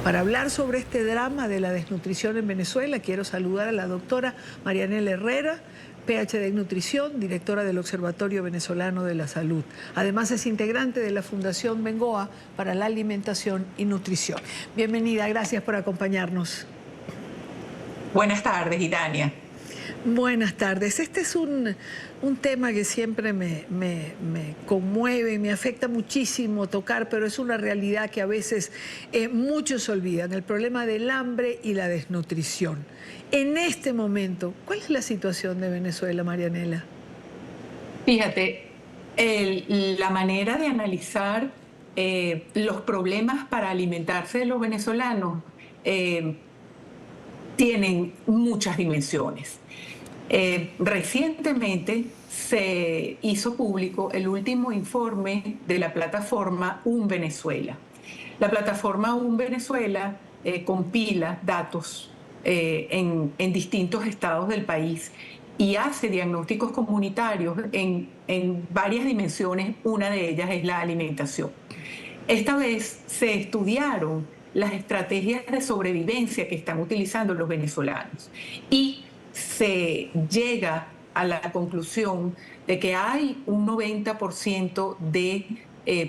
Para hablar sobre este drama de la desnutrición en Venezuela, quiero saludar a la doctora Marianela Herrera, PhD en Nutrición, directora del Observatorio Venezolano de la Salud. Además es integrante de la Fundación Bengoa para la Alimentación y Nutrición. Bienvenida, gracias por acompañarnos. Buenas tardes, Itania. Buenas tardes. Este es un tema que siempre me conmueve, me afecta muchísimo tocar, pero es una realidad que a veces muchos olvidan, el problema del hambre y la desnutrición. En este momento, ¿cuál es la situación de Venezuela, Marianela? Fíjate, la manera de analizar los problemas para alimentarse de los venezolanos tienen muchas dimensiones. Recientemente se hizo público el último informe de la plataforma Un Venezuela. La plataforma Un Venezuela compila datos en distintos estados del país y hace diagnósticos comunitarios en varias dimensiones. Una de ellas es la alimentación. Esta vez se estudiaron las estrategias de sobrevivencia que están utilizando los venezolanos y se llega a la conclusión de que hay un 90% de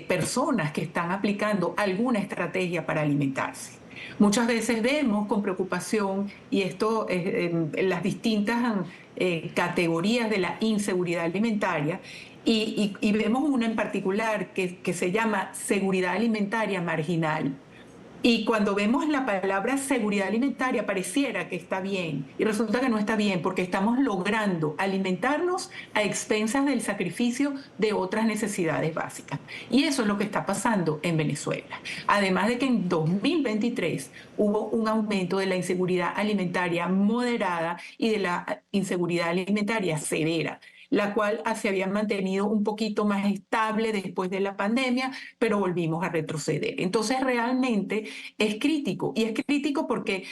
personas que están aplicando alguna estrategia para alimentarse. Muchas veces vemos con preocupación, y esto en las distintas categorías de la inseguridad alimentaria, y vemos una en particular que se llama seguridad alimentaria marginal. Y cuando vemos la palabra seguridad alimentaria pareciera que está bien y resulta que no está bien porque estamos logrando alimentarnos a expensas del sacrificio de otras necesidades básicas. Y eso es lo que está pasando en Venezuela. Además de que en 2023 hubo un aumento de la inseguridad alimentaria moderada y de la inseguridad alimentaria severa, la cual se había mantenido un poquito más estable después de la pandemia, pero volvimos a retroceder. Entonces realmente es crítico, y es crítico porque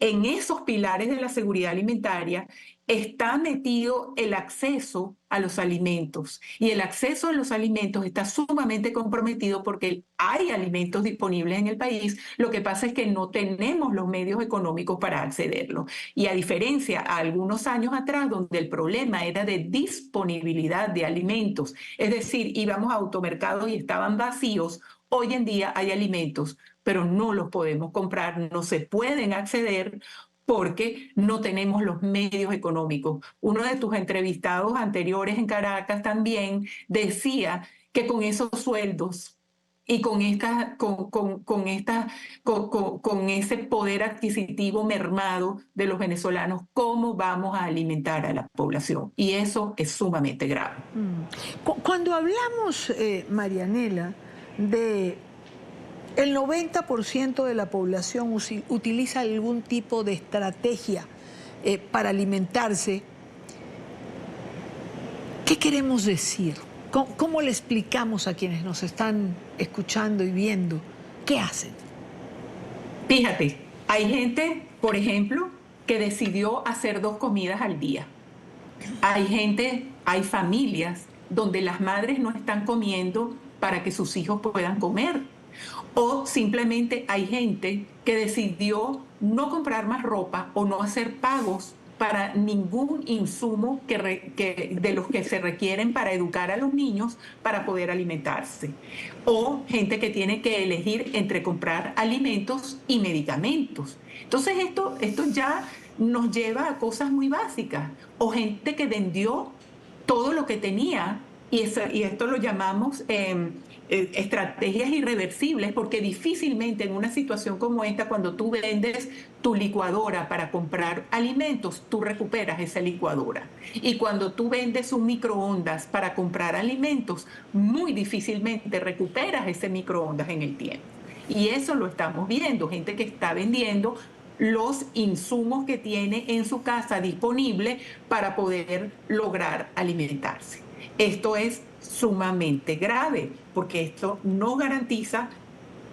en esos pilares de la seguridad alimentaria está metido el acceso a los alimentos. Y el acceso a los alimentos está sumamente comprometido porque hay alimentos disponibles en el país. Lo que pasa es que no tenemos los medios económicos para accederlos. Y a diferencia a algunos años atrás, donde el problema era de disponibilidad de alimentos, es decir, íbamos a automercados y estaban vacíos, hoy en día hay alimentos, pero no los podemos comprar, no se pueden acceder porque no tenemos los medios económicos. Uno de tus entrevistados anteriores en Caracas también decía que con esos sueldos y con ese poder adquisitivo mermado de los venezolanos, ¿cómo vamos a alimentar a la población? Y eso es sumamente grave. Cuando hablamos, Marianela, de el 90% de la población utiliza algún tipo de estrategia para alimentarse, ¿qué queremos decir? ¿Cómo le explicamos a quienes nos están escuchando y viendo qué hacen? Fíjate, hay gente, por ejemplo, que decidió hacer 2 comidas al día. Hay familias donde las madres no están comiendo para que sus hijos puedan comer. O simplemente hay gente que decidió no comprar más ropa o no hacer pagos para ningún insumo de los que se requieren para educar a los niños para poder alimentarse. O gente que tiene que elegir entre comprar alimentos y medicamentos. Entonces esto ya nos lleva a cosas muy básicas. O gente que vendió todo lo que tenía, y esto lo llamamos estrategias irreversibles, porque difícilmente en una situación como esta, cuando tú vendes tu licuadora para comprar alimentos, tú recuperas esa licuadora. Y cuando tú vendes un microondas para comprar alimentos, muy difícilmente recuperas ese microondas en el tiempo. Y eso lo estamos viendo, gente que está vendiendo los insumos que tiene en su casa disponible para poder lograr alimentarse. Esto es sumamente grave porque esto no garantiza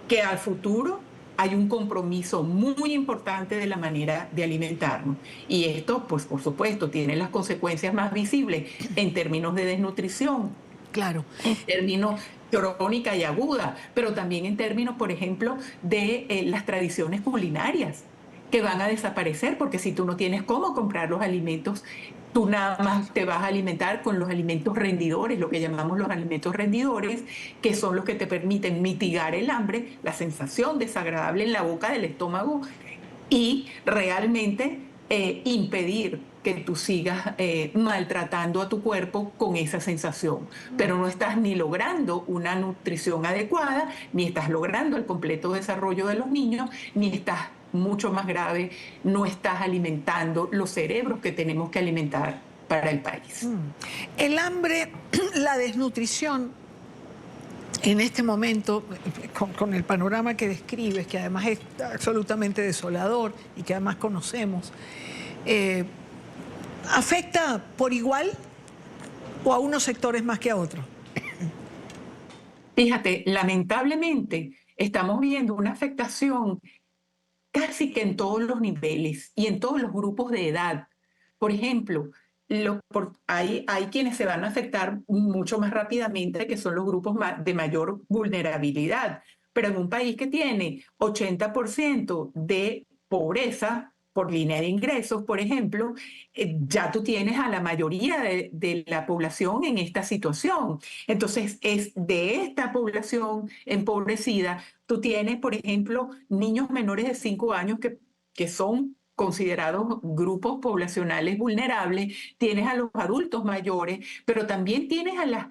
que al futuro hay un compromiso muy importante de la manera de alimentarnos. Y esto, pues por supuesto, tiene las consecuencias más visibles en términos de desnutrición, Claro. en términos crónica y aguda, pero también en términos, por ejemplo, de las tradiciones culinarias que van a desaparecer, porque si tú no tienes cómo comprar los alimentos, tú nada más te vas a alimentar con los alimentos rendidores, lo que llamamos los alimentos rendidores, que son los que te permiten mitigar el hambre, la sensación desagradable en la boca del estómago y realmente impedir que tú sigas maltratando a tu cuerpo con esa sensación. Pero no estás ni logrando una nutrición adecuada, ni estás logrando el completo desarrollo de los niños, ni estás, mucho más grave, no estás alimentando los cerebros que tenemos que alimentar para el país. El hambre, la desnutrición, en este momento, con el panorama que describes, que además es absolutamente desolador y que además conocemos, ¿afecta por igual o a unos sectores más que a otros? Fíjate, lamentablemente estamos viendo una afectación casi que en todos los niveles y en todos los grupos de edad. Por ejemplo, hay quienes se van a afectar mucho más rápidamente, que son los grupos de mayor vulnerabilidad. Pero en un país que tiene 80% de pobreza por línea de ingresos, por ejemplo, ya tú tienes a la mayoría de la población en esta situación. Entonces, es de esta población empobrecida, tú tienes, por ejemplo, niños menores de 5 años que son considerados grupos poblacionales vulnerables, tienes a los adultos mayores, pero también tienes a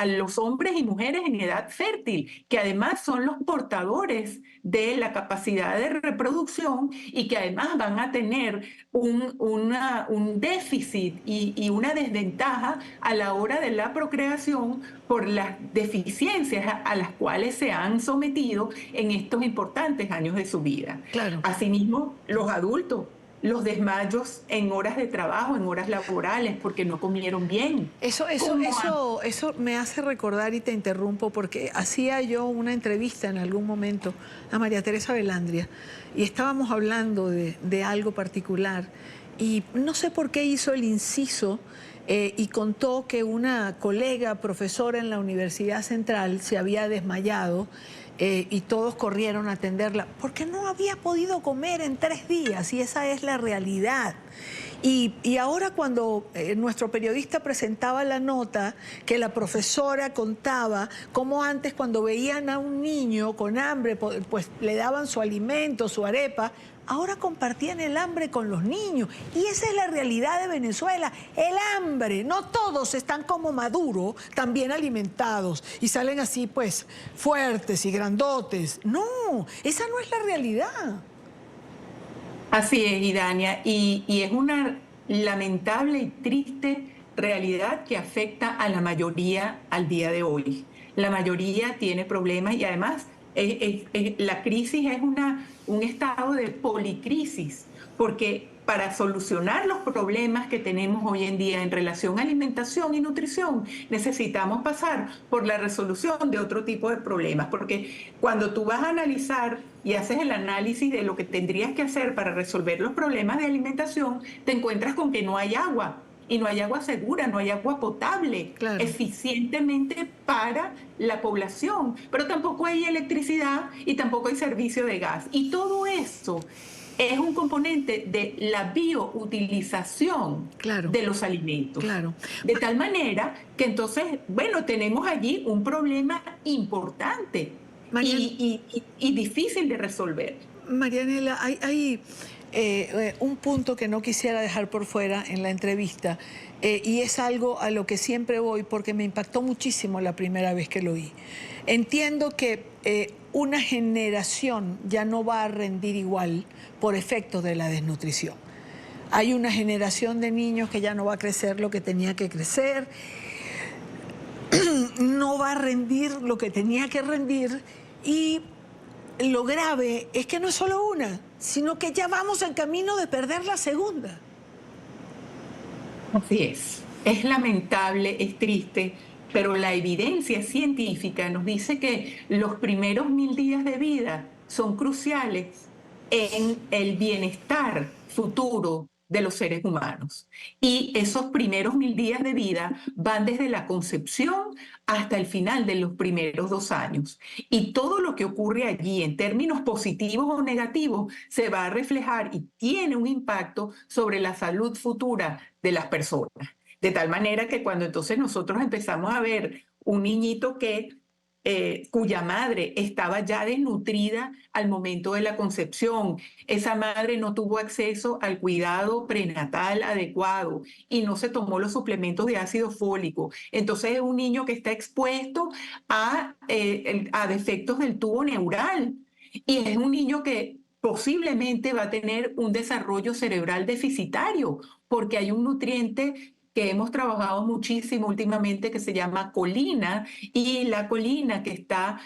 los hombres y mujeres en edad fértil, que además son los portadores de la capacidad de reproducción y que además van a tener un déficit y una desventaja a la hora de la procreación por las deficiencias a las cuales se han sometido en estos importantes años de su vida. Claro. Asimismo, los adultos, los desmayos en horas de trabajo, en horas laborales, porque no comieron bien. Eso me hace recordar, y te interrumpo, porque hacía yo una entrevista en algún momento a María Teresa Velandria y estábamos hablando de algo particular y no sé por qué hizo el inciso y contó que una colega profesora en la Universidad Central se había desmayado y todos corrieron a atenderla porque no había podido comer en 3 días y esa es la realidad. Y ahora cuando nuestro periodista presentaba la nota, que la profesora contaba cómo antes cuando veían a un niño con hambre, pues le daban su alimento, su arepa, ahora compartían el hambre con los niños. Y esa es la realidad de Venezuela, el hambre. No todos están como Maduro, también alimentados y salen así pues fuertes y grandotes. No, esa no es la realidad. Así es, Idania, y es una lamentable y triste realidad que afecta a la mayoría al día de hoy. La mayoría tiene problemas y además la crisis es un estado de policrisis, porque para solucionar los problemas que tenemos hoy en día en relación a alimentación y nutrición, necesitamos pasar por la resolución de otro tipo de problemas, porque cuando tú vas a analizar y haces el análisis de lo que tendrías que hacer para resolver los problemas de alimentación, te encuentras con que no hay agua. Y no hay agua segura, no hay agua potable, Claro. eficientemente para la población, pero tampoco hay electricidad y tampoco hay servicio de gas. Y todo eso es un componente de la bioutilización Claro. de los alimentos. Claro. De tal manera que entonces, bueno, tenemos allí un problema importante y difícil de resolver. Marianela, hay un punto que no quisiera dejar por fuera en la entrevista y es algo a lo que siempre voy porque me impactó muchísimo la primera vez que lo oí. Entiendo que una generación ya no va a rendir igual por efectos de la desnutrición. Hay una generación de niños que ya no va a crecer lo que tenía que crecer, no va a rendir lo que tenía que rendir y lo grave es que no es solo una, sino que ya vamos en camino de perder la segunda. Así es lamentable, es triste, pero la evidencia científica nos dice que los primeros 1000 días de vida son cruciales en el bienestar futuro de los seres humanos. Y esos primeros 1000 días de vida van desde la concepción hasta el final de los primeros 2 años. Y todo lo que ocurre allí en términos positivos o negativos se va a reflejar y tiene un impacto sobre la salud futura de las personas. De tal manera que cuando entonces nosotros empezamos a ver un niñito cuya madre estaba ya desnutrida al momento de la concepción, esa madre no tuvo acceso al cuidado prenatal adecuado y no se tomó los suplementos de ácido fólico. Entonces es un niño que está expuesto a defectos del tubo neural y es un niño que posiblemente va a tener un desarrollo cerebral deficitario porque hay un nutriente que hemos trabajado muchísimo últimamente que se llama colina, y la colina que está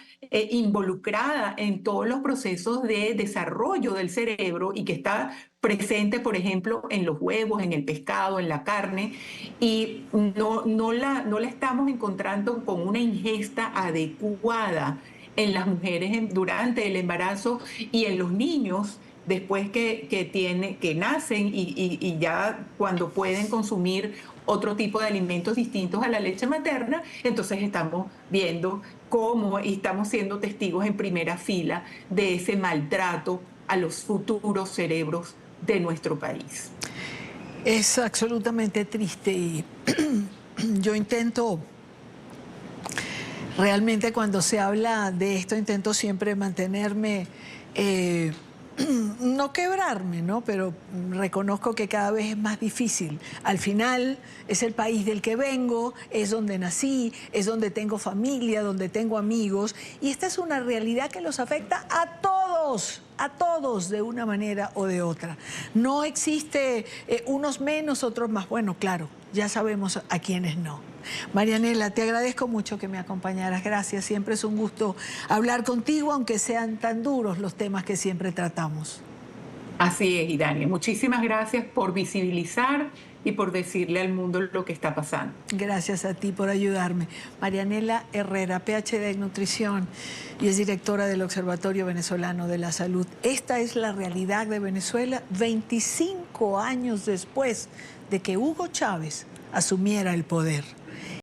involucrada en todos los procesos de desarrollo del cerebro y que está presente, por ejemplo, en los huevos, en el pescado, en la carne, y no la estamos encontrando con una ingesta adecuada en las mujeres durante el embarazo y en los niños después que nacen y ya cuando pueden consumir otro tipo de alimentos distintos a la leche materna, entonces estamos viendo cómo y estamos siendo testigos en primera fila de ese maltrato a los futuros cerebros de nuestro país. Es absolutamente triste y yo intento, realmente cuando se habla de esto, intento siempre mantenerme, no quebrarme, ¿no? Pero reconozco que cada vez es más difícil. Al final es el país del que vengo, es donde nací, es donde tengo familia, donde tengo amigos, y esta es una realidad que los afecta a todos de una manera o de otra. No existe unos menos, otros más. Bueno, claro, ya sabemos a quiénes no. Marianela, te agradezco mucho que me acompañaras. Gracias, siempre es un gusto hablar contigo, aunque sean tan duros los temas que siempre tratamos. Así es, Idania. Muchísimas gracias por visibilizar y por decirle al mundo lo que está pasando. Gracias a ti por ayudarme. Marianela Herrera, PhD en nutrición y es directora del Observatorio Venezolano de la Salud. Esta es la realidad de Venezuela 25 años después de que Hugo Chávez asumiera el poder.